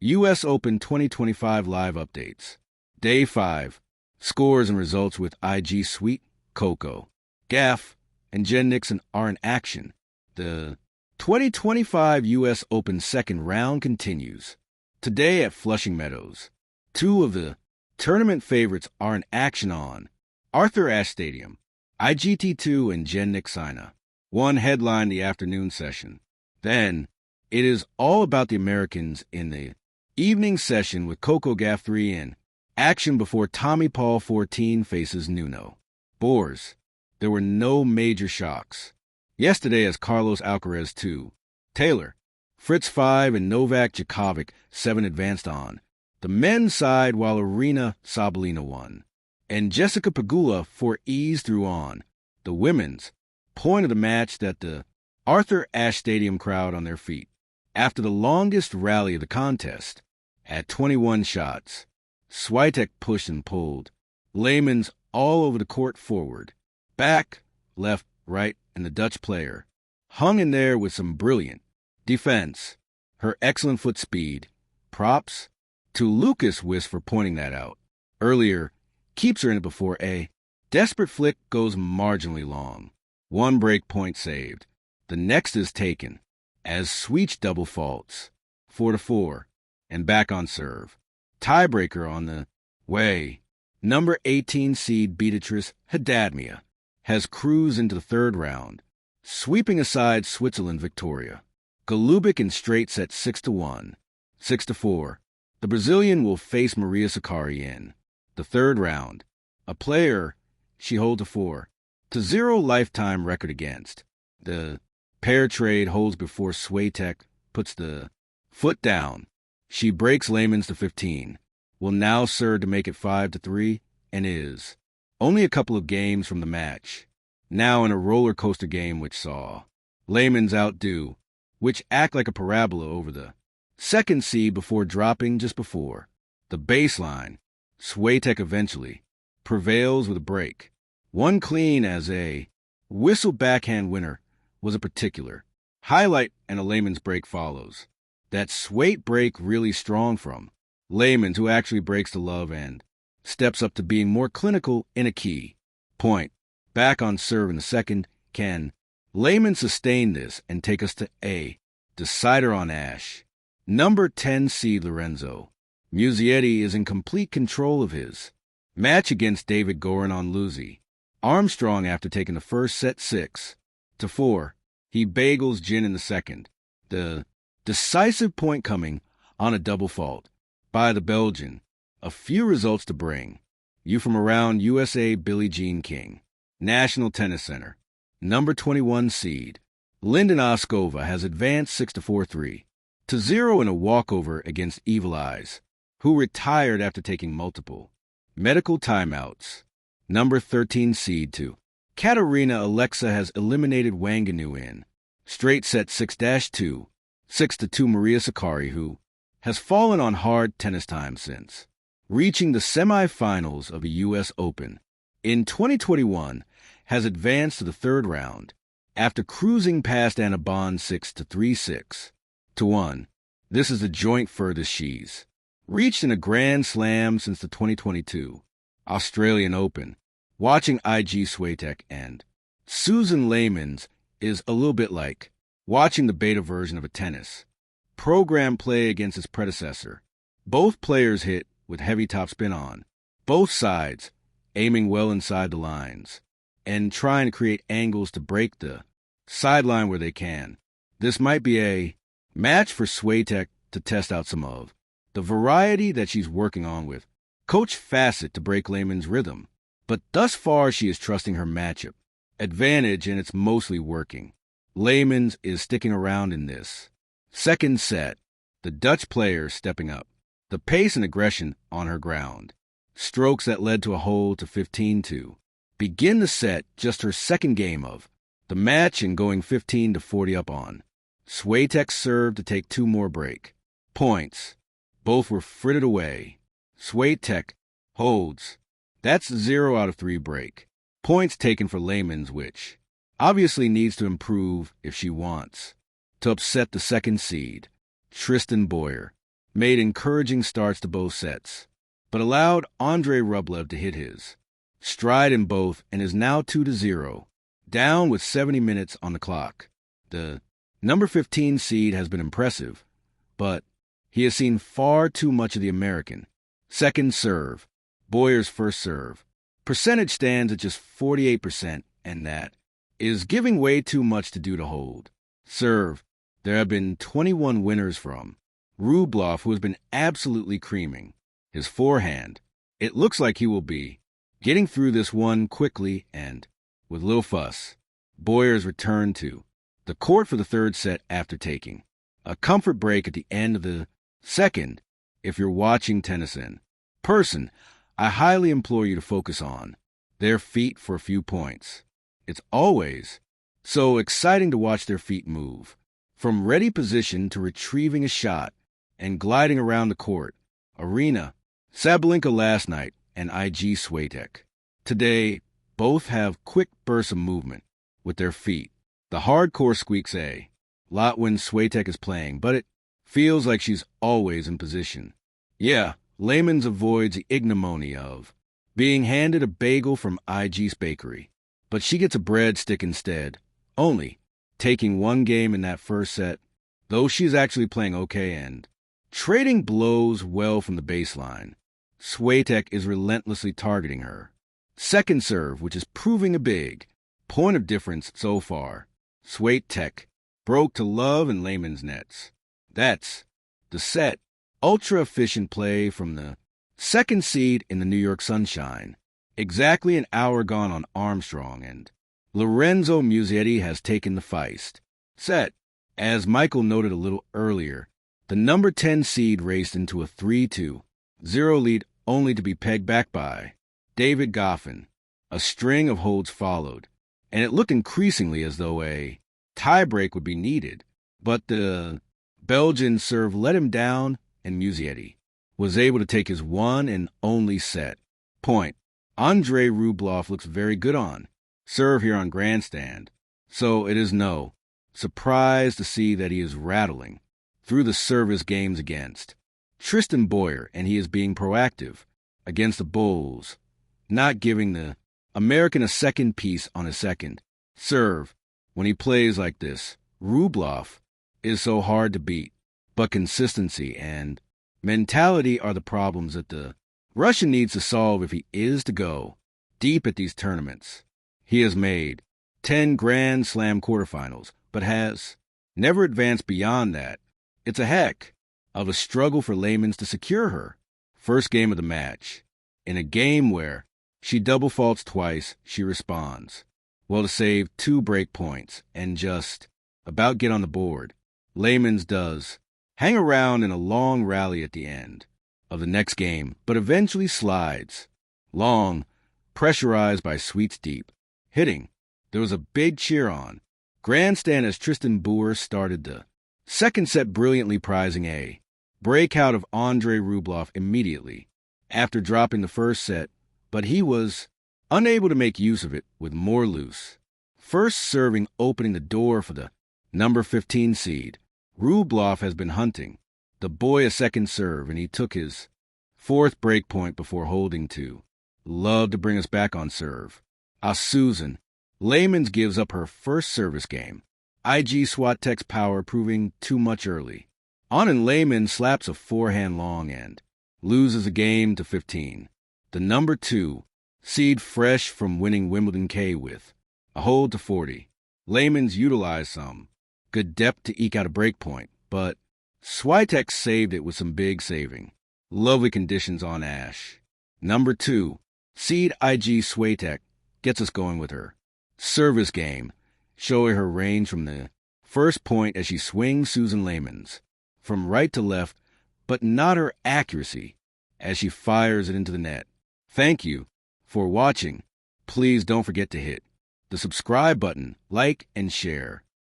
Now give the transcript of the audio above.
U.S. Open 2025 live updates. Day 5. Scores and results with IG Swiatek, Coco, Gauff, and Jen Nixon are in action. The 2025 U.S. Open second round continues. Today at Flushing Meadows, 2 of the tournament favorites are in action on Arthur Ashe Stadium. IGT2 and Jen Nixon. 1 headline the afternoon session. Then, it is all about the Americans in the evening session with Coco Gauff 3 in action before Tommy Paul 14 faces Nuno. Boers. There were no major shocks. Yesterday as Carlos Alcaraz 2, Taylor, Fritz 5, and Novak Djokovic 7 advanced on the men's side while Arena Sabalenka won, and Jessica Pegula for ease through on the women's. Point of the match that the Arthur Ashe Stadium crowd on their feet after the longest rally of the contest at 21 shots. Swiatek pushed and pulled. Lehmans all over the court forward, back, left, right, and the Dutch player hung in there with some brilliant defense. Her excellent foot speed. Props to Lucas Wiss for pointing that out. Earlier, keeps her in it before a desperate flick goes marginally long. 1 break point saved. The next is taken as Swiatek double faults. 4-4, and back on serve. Tiebreaker on the way. Number 18 seed Beatrice Haddadmia has cruised into the third round, sweeping aside Switzerland Victoria. Golubic in straight set 6-1, 6-4. The Brazilian will face Maria Sakkari in the third round, a player she holds a 4-0 lifetime record against. The pair trade holds before Swiatek puts the foot down. She breaks Lehmans to 15, will now serve to make it 5-3, and is only a couple of games from the match. Now in a roller coaster game which saw Lehmans outdo, which act like a parabola over the second seed before dropping just before the baseline. Swiatek eventually prevails with a break. 1 clean as a whistle backhand winner was a particular highlight, and a Lehmans break follows. That Swiatek break really strong from Lehmans, who actually breaks the love and steps up to being more clinical in a key point. Back on serve in the second. Can Lehmans sustain this and take us to a decider on Ashe? Number 10 seed Lorenzo Musetti is in complete control of his match against David Gorin on Lucy Armstrong after taking the first set 6-4. He bagels Jin in the second. The decisive point coming on a double fault by the Belgian. A few results to bring you from around USA. Billie Jean King, National Tennis Center. Number 21 seed Lyndon Oskova has advanced 6-4, 3-0 in a walkover against Evil Eyes, who retired after taking multiple medical timeouts. Number 13 seed Katerina Alexa has eliminated Wanganui in straight set 6-2, 6-2 Maria Sakkari, who has fallen on hard tennis time since reaching the semifinals of a U.S. Open in 2021, has advanced to the third round after cruising past Anna Bond 6-3, 6-1. This is the joint furthest she's reached in a Grand Slam since the 2022 Australian Open. Watching IG Swiatek and Susan Lehmans is a little bit like watching the beta version of a tennis program play against its predecessor. Both players hit with heavy topspin on both sides, aiming well inside the lines and trying to create angles to break the sideline where they can. This might be a match for Swiatek to test out some of the variety that she's working on with Coach Fassett to break Lehmans' rhythm. But thus far she is trusting her matchup advantage, and it's mostly working. Lehmans is sticking around in this second set, the Dutch player stepping up the pace and aggression on her ground. Strokes that led to a hold to 15-2. Begin the set, just her second game of the match, and going 15-40 up on Swiatek served to take 2 more break points. Both were frittered away. Swiatek holds. That's 0 out of 3 break points taken for Lehmans, which obviously needs to improve if she wants to upset the second seed, Tristan Boyer. made encouraging starts to both sets, but allowed Andrei Rublev to hit his stride in both and is now 2-0, down with 70 minutes on the clock. The number 15 seed has been impressive, but he has seen far too much of the American. Second serve, Boyer's first serve. Percentage stands at just 48%, and that is giving way too much to do to hold. Serve, there have been 21 winners from Rublev, who has been absolutely creaming. His forehand, it looks like he will be getting through this one quickly and with little fuss. Boyer's returned to the court for the third set after taking a comfort break at the end of the second. If you're watching tennis in person, I highly implore you to focus on their feet for a few points. It's always so exciting to watch their feet move, from ready position to retrieving a shot and gliding around the court. Arena, Sabalenka last night, and IG Swiatek today both have quick bursts of movement with their feet. The hardcore squeaks a lot when Swiatek is playing, but it feels like she's always in position. Yeah, Layman's avoids the ignominy of being handed a bagel from IG's bakery, but she gets a breadstick instead, only taking one game in that first set, though she's actually playing okay and trading blows well from the baseline. Swiatek is relentlessly targeting her second serve, which is proving a big point of difference so far. Swiatek broke to love and Layman's nets. That's the set. Ultra-efficient play from the second seed in the New York Sunshine. Exactly an hour gone on Armstrong, and Lorenzo Musetti has taken the feist. Set. As Michael noted a little earlier, the number 10 seed raced into a 3-2-0 lead only to be pegged back by David Gauff. A string of holds followed, and it looked increasingly as though a tiebreak would be needed, but the Belgian serve let him down, and Musetti was able to take his one and only set point. Andrei Rublev looks very good on serve here on grandstand, so it is no surprise to see that he is rattling through the service games against Tristan Boyer, and he is being proactive against the Bulls, not giving the American a second piece on his second serve. When he plays like this, Rublev is so hard to beat, but consistency and mentality are the problems that the Russian needs to solve if he is to go deep at these tournaments. He has made 10 Grand Slam quarterfinals, but has never advanced beyond that. It's a heck of a struggle for Layman's to secure her first game of the match. In a game where she double faults twice, she responds well to save 2 break points and just about get on the board. Layman's does hang around in a long rally at the end of the next game, but eventually slides long, pressurized by Sweet's deep hitting. There was a big cheer on grandstand as Tristan Boer started the second set, brilliantly prizing a breakout of Andrei Rublev immediately after dropping the first set, but he was unable to make use of it with more loose first serving opening the door for the number 15 seed. Rublev has been hunting the boy a second serve, and he took his 4th break point before holding to love to bring us back on serve. Susan Layman's gives up her first service game. IG Swiatek's power proving too much early. On and Layman slaps a forehand long and loses a game to 15. The number 2 seed, fresh from winning Wimbledon K with a hold to 40. Layman's utilized some good depth to eke out a break point, but Swiatek saved it with some big saving. Lovely conditions on Ash. Number 2 seed IG Swiatek gets us going with her service game, showing her range from the first point as she swings Susan Layman's from right to left, but not her accuracy as she fires it into the net. Thank you for watching. Please don't forget to hit the subscribe button, like, and share.